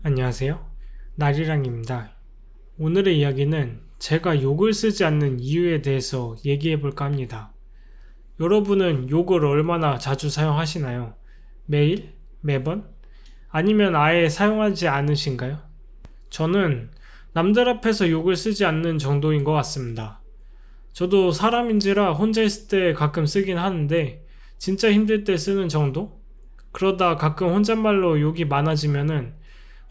안녕하세요. 나리랑입니다. 오늘의 이야기는 제가 욕을 쓰지 않는 이유에 대해서 얘기해 볼까 합니다. 여러분은 욕을 얼마나 자주 사용하시나요? 매일? 매번? 아니면 아예 사용하지 않으신가요? 저는 남들 앞에서 욕을 쓰지 않는 정도인 것 같습니다. 저도 사람인지라 혼자 있을 때 가끔 쓰긴 하는데 진짜 힘들 때 쓰는 정도? 그러다 가끔 혼잣말로 욕이 많아지면은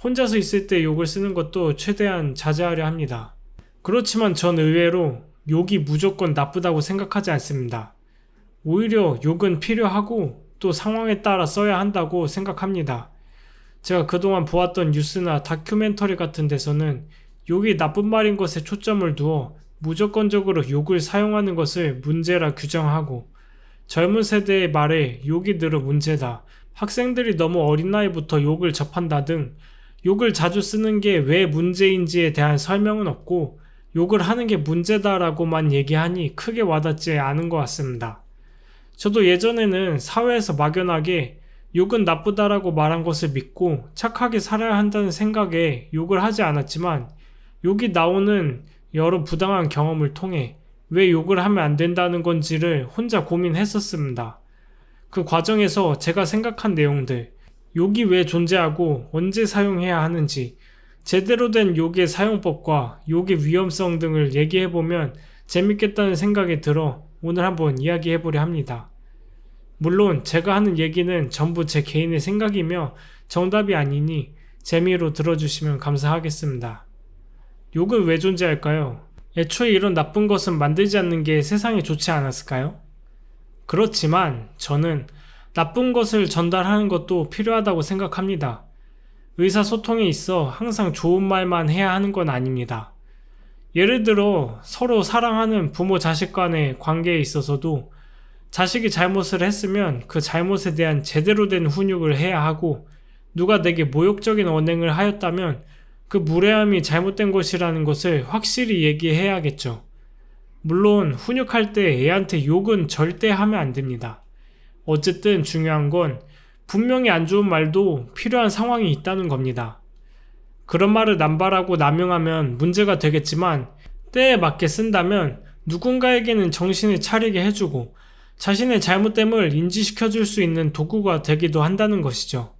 혼자서 있을 때 욕을 쓰는 것도 최대한 자제하려 합니다. 그렇지만 전 의외로 욕이 무조건 나쁘다고 생각하지 않습니다. 오히려 욕은 필요하고 또 상황에 따라 써야 한다고 생각합니다. 제가 그동안 보았던 뉴스나 다큐멘터리 같은 데서는 욕이 나쁜 말인 것에 초점을 두어 무조건적으로 욕을 사용하는 것을 문제라 규정하고 젊은 세대의 말에 욕이 늘어 문제다, 학생들이 너무 어린 나이부터 욕을 접한다 등 욕을 자주 쓰는 게 왜 문제인지에 대한 설명은 없고 욕을 하는 게 문제다라고만 얘기하니 크게 와닿지 않은 것 같습니다. 저도 예전에는 사회에서 막연하게 욕은 나쁘다라고 말한 것을 믿고 착하게 살아야 한다는 생각에 욕을 하지 않았지만 욕이 나오는 여러 부당한 경험을 통해 왜 욕을 하면 안 된다는 건지를 혼자 고민했었습니다. 그 과정에서 제가 생각한 내용들, 욕이 왜 존재하고 언제 사용해야 하는지, 제대로 된 욕의 사용법과 욕의 위험성 등을 얘기해보면 재밌겠다는 생각이 들어 오늘 한번 이야기해보려 합니다. 물론 제가 하는 얘기는 전부 제 개인의 생각이며 정답이 아니니 재미로 들어주시면 감사하겠습니다. 욕은 왜 존재할까요? 애초에 이런 나쁜 것은 만들지 않는 게 세상에 좋지 않았을까요? 그렇지만 저는 나쁜 것을 전달하는 것도 필요하다고 생각합니다. 의사소통에 있어 항상 좋은 말만 해야 하는 건 아닙니다. 예를 들어 서로 사랑하는 부모 자식 간의 관계에 있어서도 자식이 잘못을 했으면 그 잘못에 대한 제대로 된 훈육을 해야 하고, 누가 내게 모욕적인 언행을 하였다면 그 무례함이 잘못된 것이라는 것을 확실히 얘기해야겠죠. 물론 훈육할 때 애한테 욕은 절대 하면 안 됩니다. 어쨌든 중요한 건 분명히 안 좋은 말도 필요한 상황이 있다는 겁니다. 그런 말을 남발하고 남용하면 문제가 되겠지만 때에 맞게 쓴다면 누군가에게는 정신을 차리게 해주고 자신의 잘못됨을 인지시켜줄 수 있는 도구가 되기도 한다는 것이죠.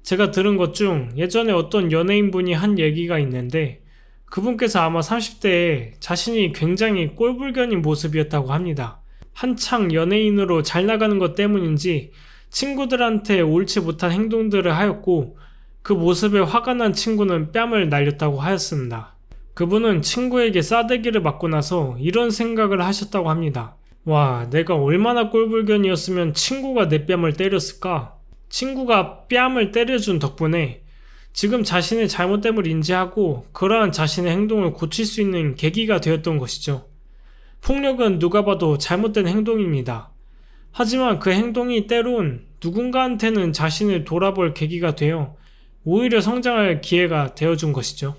제가 들은 것 중 예전에 어떤 연예인분이 한 얘기가 있는데 그분께서 아마 30대에 자신이 굉장히 꼴불견인 모습이었다고 합니다. 한창 연예인으로 잘 나가는 것 때문인지 친구들한테 옳지 못한 행동들을 하였고 그 모습에 화가 난 친구는 뺨을 날렸다고 하였습니다. 그분은 친구에게 싸대기를 맞고 나서 이런 생각을 하셨다고 합니다. 와, 내가 얼마나 꼴불견이었으면 친구가 내 뺨을 때렸을까? 친구가 뺨을 때려준 덕분에 지금 자신의 잘못됨을 인지하고 그러한 자신의 행동을 고칠 수 있는 계기가 되었던 것이죠. 폭력은 누가 봐도 잘못된 행동입니다. 하지만 그 행동이 때론 누군가한테는 자신을 돌아볼 계기가 되어 오히려 성장할 기회가 되어준 것이죠.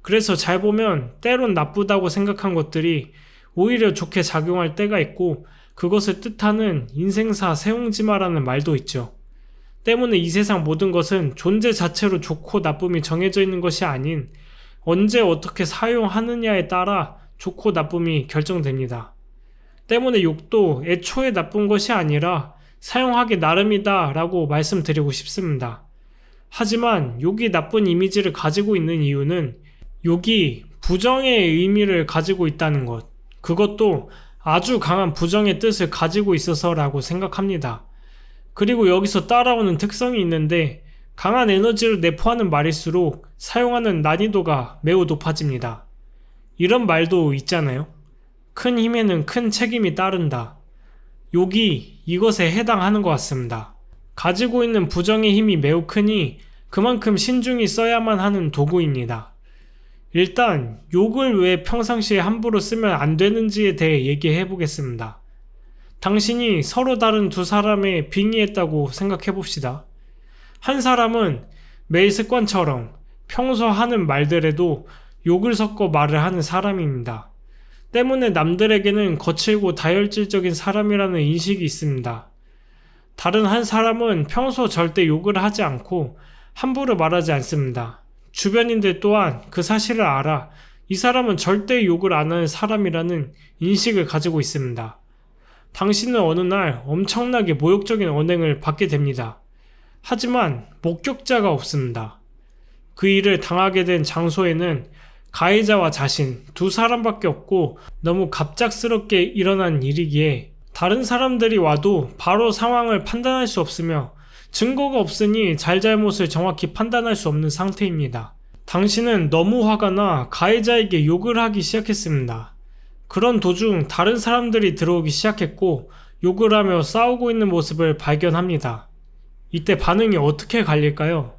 그래서 잘 보면 때론 나쁘다고 생각한 것들이 오히려 좋게 작용할 때가 있고, 그것을 뜻하는 인생사 세옹지마라는 말도 있죠. 때문에 이 세상 모든 것은 존재 자체로 좋고 나쁨이 정해져 있는 것이 아닌 언제 어떻게 사용하느냐에 따라 좋고 나쁨이 결정됩니다. 때문에 욕도 애초에 나쁜 것이 아니라 사용하기 나름이다 라고 말씀드리고 싶습니다. 하지만 욕이 나쁜 이미지를 가지고 있는 이유는 욕이 부정의 의미를 가지고 있다는 것, 그것도 아주 강한 부정의 뜻을 가지고 있어서라고 생각합니다. 그리고 여기서 따라오는 특성이 있는데 강한 에너지를 내포하는 말일수록 사용하는 난이도가 매우 높아집니다. 이런 말도 있잖아요. 큰 힘에는 큰 책임이 따른다. 욕이 이것에 해당하는 것 같습니다. 가지고 있는 부정의 힘이 매우 크니 그만큼 신중히 써야만 하는 도구입니다. 일단 욕을 왜 평상시에 함부로 쓰면 안 되는지에 대해 얘기해 보겠습니다. 당신이 서로 다른 두 사람에 빙의했다고 생각해 봅시다. 한 사람은 매일 습관처럼 평소 하는 말들에도 욕을 섞어 말을 하는 사람입니다. 때문에 남들에게는 거칠고 다혈질적인 사람이라는 인식이 있습니다. 다른 한 사람은 평소 절대 욕을 하지 않고 함부로 말하지 않습니다. 주변인들 또한 그 사실을 알아 이 사람은 절대 욕을 안 하는 사람이라는 인식을 가지고 있습니다. 당신은 어느 날 엄청나게 모욕적인 언행을 받게 됩니다. 하지만 목격자가 없습니다. 그 일을 당하게 된 장소에는 가해자와 자신 두 사람밖에 없고 너무 갑작스럽게 일어난 일이기에 다른 사람들이 와도 바로 상황을 판단할 수 없으며 증거가 없으니 잘잘못을 정확히 판단할 수 없는 상태입니다. 당신은 너무 화가 나 가해자에게 욕을 하기 시작했습니다. 그런 도중 다른 사람들이 들어오기 시작했고 욕을 하며 싸우고 있는 모습을 발견합니다. 이때 반응이 어떻게 갈릴까요?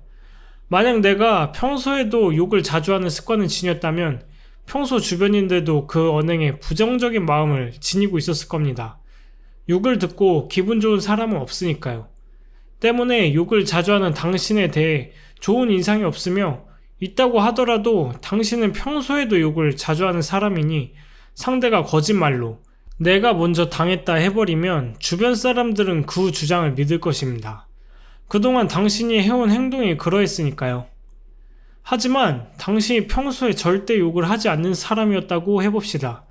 만약 내가 평소에도 욕을 자주 하는 습관을 지녔다면 평소 주변인들도 그 언행에 부정적인 마음을 지니고 있었을 겁니다. 욕을 듣고 기분 좋은 사람은 없으니까요. 때문에 욕을 자주 하는 당신에 대해 좋은 인상이 없으며 있다고 하더라도 당신은 평소에도 욕을 자주 하는 사람이니 상대가 거짓말로 내가 먼저 당했다 해버리면 주변 사람들은 그 주장을 믿을 것입니다. 그동안 당신이 해온 행동이 그러했으니까요. 하지만 당신이 평소에 절대 욕을 하지 않는 사람이었다고 해봅시다.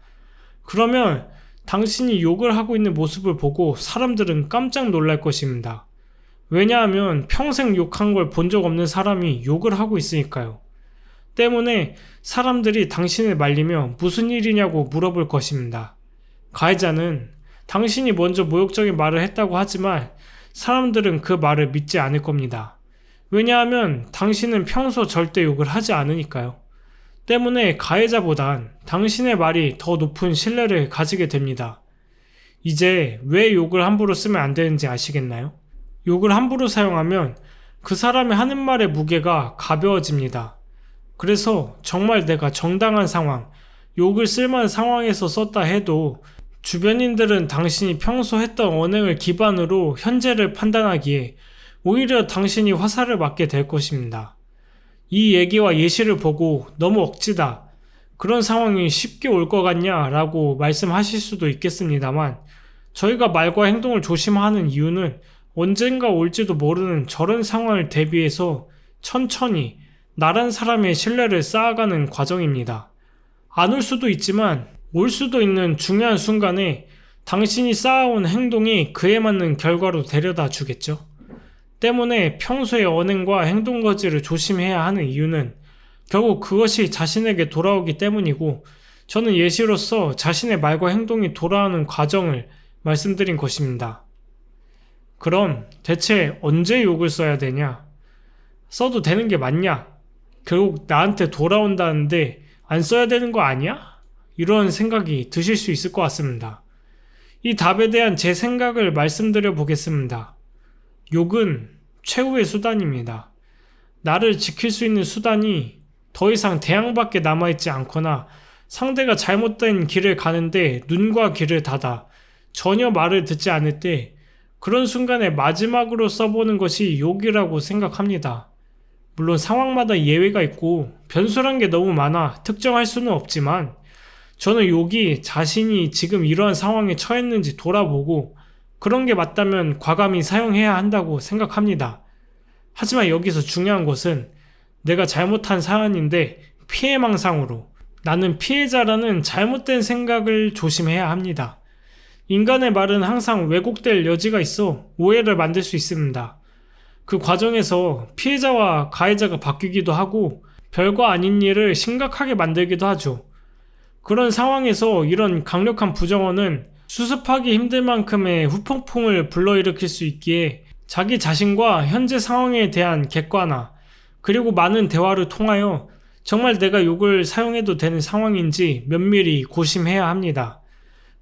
그러면 당신이 욕을 하고 있는 모습을 보고 사람들은 깜짝 놀랄 것입니다. 왜냐하면 평생 욕한 걸 본 적 없는 사람이 욕을 하고 있으니까요. 때문에 사람들이 당신을 말리며 무슨 일이냐고 물어볼 것입니다. 가해자는 당신이 먼저 모욕적인 말을 했다고 하지만 사람들은 그 말을 믿지 않을 겁니다. 왜냐하면 당신은 평소 절대 욕을 하지 않으니까요. 때문에 가해자보단 당신의 말이 더 높은 신뢰를 가지게 됩니다. 이제 왜 욕을 함부로 쓰면 안 되는지 아시겠나요? 욕을 함부로 사용하면 그 사람이 하는 말의 무게가 가벼워집니다. 그래서 정말 내가 정당한 상황, 욕을 쓸만한 상황에서 썼다 해도 주변인들은 당신이 평소 했던 언행을 기반으로 현재를 판단하기에 오히려 당신이 화살을 맞게 될 것입니다. 이 얘기와 예시를 보고 너무 억지다, 그런 상황이 쉽게 올 것 같냐 라고 말씀하실 수도 있겠습니다만 저희가 말과 행동을 조심하는 이유는 언젠가 올지도 모르는 저런 상황을 대비해서 천천히 나란 사람의 신뢰를 쌓아가는 과정입니다. 안 올 수도 있지만 올 수도 있는 중요한 순간에 당신이 쌓아온 행동이 그에 맞는 결과로 데려다 주겠죠. 때문에 평소의 언행과 행동 거지를 조심해야 하는 이유는 결국 그것이 자신에게 돌아오기 때문이고 저는 예시로서 자신의 말과 행동이 돌아오는 과정을 말씀드린 것입니다. 그럼 대체 언제 욕을 써야 되냐? 써도 되는 게 맞냐? 결국 나한테 돌아온다는데 안 써야 되는 거 아니야? 이런 생각이 드실 수 있을 것 같습니다. 이 답에 대한 제 생각을 말씀드려 보겠습니다. 욕은 최후의 수단입니다. 나를 지킬 수 있는 수단이 더 이상 대항밖에 남아있지 않거나 상대가 잘못된 길을 가는데 눈과 귀를 닫아 전혀 말을 듣지 않을 때 그런 순간에 마지막으로 써보는 것이 욕이라고 생각합니다. 물론 상황마다 예외가 있고 변수란 게 너무 많아 특정할 수는 없지만 저는 욕이 자신이 지금 이러한 상황에 처했는지 돌아보고 그런 게 맞다면 과감히 사용해야 한다고 생각합니다. 하지만 여기서 중요한 것은 내가 잘못한 사안인데 피해망상으로 나는 피해자라는 잘못된 생각을 조심해야 합니다. 인간의 말은 항상 왜곡될 여지가 있어 오해를 만들 수 있습니다. 그 과정에서 피해자와 가해자가 바뀌기도 하고 별거 아닌 일을 심각하게 만들기도 하죠. 그런 상황에서 이런 강력한 부정어는 수습하기 힘들 만큼의 후폭풍을 불러일으킬 수 있기에 자기 자신과 현재 상황에 대한 객관화 그리고 많은 대화를 통하여 정말 내가 욕을 사용해도 되는 상황인지 면밀히 고심해야 합니다.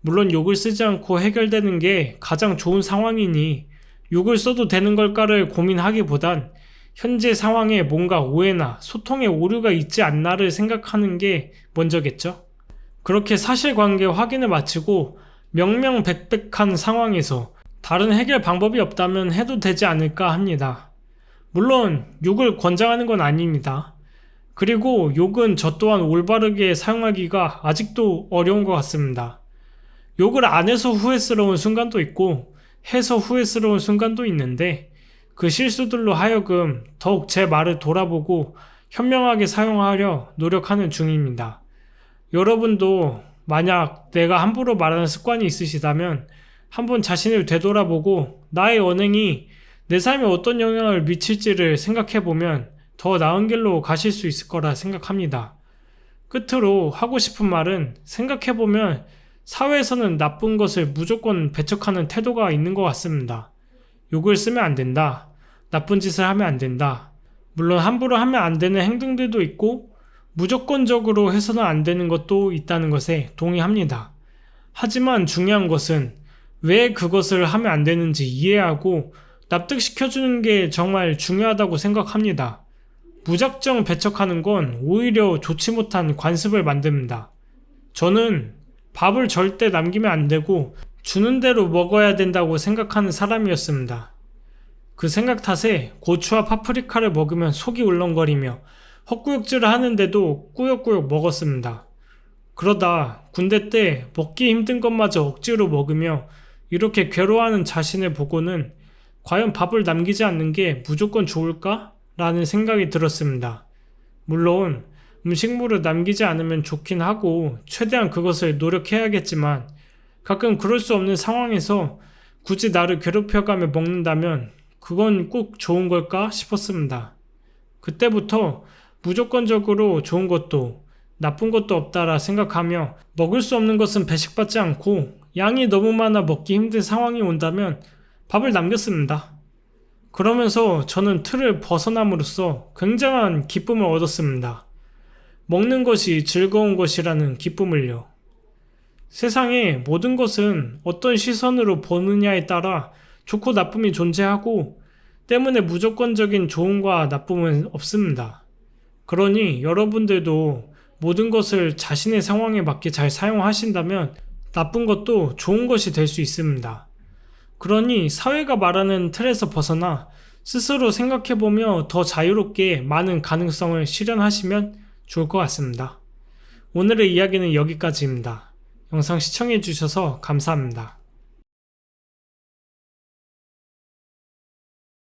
물론 욕을 쓰지 않고 해결되는 게 가장 좋은 상황이니 욕을 써도 되는 걸까를 고민하기보단 현재 상황에 뭔가 오해나 소통의 오류가 있지 않나를 생각하는 게 먼저겠죠. 그렇게 사실관계 확인을 마치고 명명백백한 상황에서 다른 해결 방법이 없다면 해도 되지 않을까 합니다. 물론 욕을 권장하는 건 아닙니다. 그리고 욕은 저 또한 올바르게 사용하기가 아직도 어려운 것 같습니다. 욕을 안 해서 후회스러운 순간도 있고 해서 후회스러운 순간도 있는데 그 실수들로 하여금 더욱 제 말을 돌아보고 현명하게 사용하려 노력하는 중입니다. 여러분도 만약 내가 함부로 말하는 습관이 있으시다면 한번 자신을 되돌아보고 나의 언행이 내 삶에 어떤 영향을 미칠지를 생각해보면 더 나은 길로 가실 수 있을 거라 생각합니다. 끝으로 하고 싶은 말은 생각해보면 사회에서는 나쁜 것을 무조건 배척하는 태도가 있는 것 같습니다. 욕을 쓰면 안 된다. 나쁜 짓을 하면 안 된다. 물론 함부로 하면 안 되는 행동들도 있고 무조건적으로 해서는 안 되는 것도 있다는 것에 동의합니다. 하지만 중요한 것은 왜 그것을 하면 안 되는지 이해하고 납득시켜주는 게 정말 중요하다고 생각합니다. 무작정 배척하는 건 오히려 좋지 못한 관습을 만듭니다. 저는 밥을 절대 남기면 안 되고 주는 대로 먹어야 된다고 생각하는 사람이었습니다. 그 생각 탓에 고추와 파프리카를 먹으면 속이 울렁거리며 헛구역질을 하는데도 꾸역꾸역 먹었습니다. 그러다 군대 때 먹기 힘든 것마저 억지로 먹으며 이렇게 괴로워하는 자신을 보고는 과연 밥을 남기지 않는 게 무조건 좋을까? 라는 생각이 들었습니다. 물론 음식물을 남기지 않으면 좋긴 하고 최대한 그것을 노력해야겠지만 가끔 그럴 수 없는 상황에서 굳이 나를 괴롭혀가며 먹는다면 그건 꼭 좋은 걸까 싶었습니다. 그때부터 무조건적으로 좋은 것도 나쁜 것도 없다라 생각하며 먹을 수 없는 것은 배식받지 않고 양이 너무 많아 먹기 힘든 상황이 온다면 밥을 남겼습니다. 그러면서 저는 틀을 벗어남으로써 굉장한 기쁨을 얻었습니다. 먹는 것이 즐거운 것이라는 기쁨을요. 세상에 모든 것은 어떤 시선으로 보느냐에 따라 좋고 나쁨이 존재하고 때문에 무조건적인 좋음과 나쁨은 없습니다. 그러니 여러분들도 모든 것을 자신의 상황에 맞게 잘 사용하신다면 나쁜 것도 좋은 것이 될 수 있습니다. 그러니 사회가 말하는 틀에서 벗어나 스스로 생각해보며 더 자유롭게 많은 가능성을 실현하시면 좋을 것 같습니다. 오늘의 이야기는 여기까지입니다. 영상 시청해주셔서 감사합니다.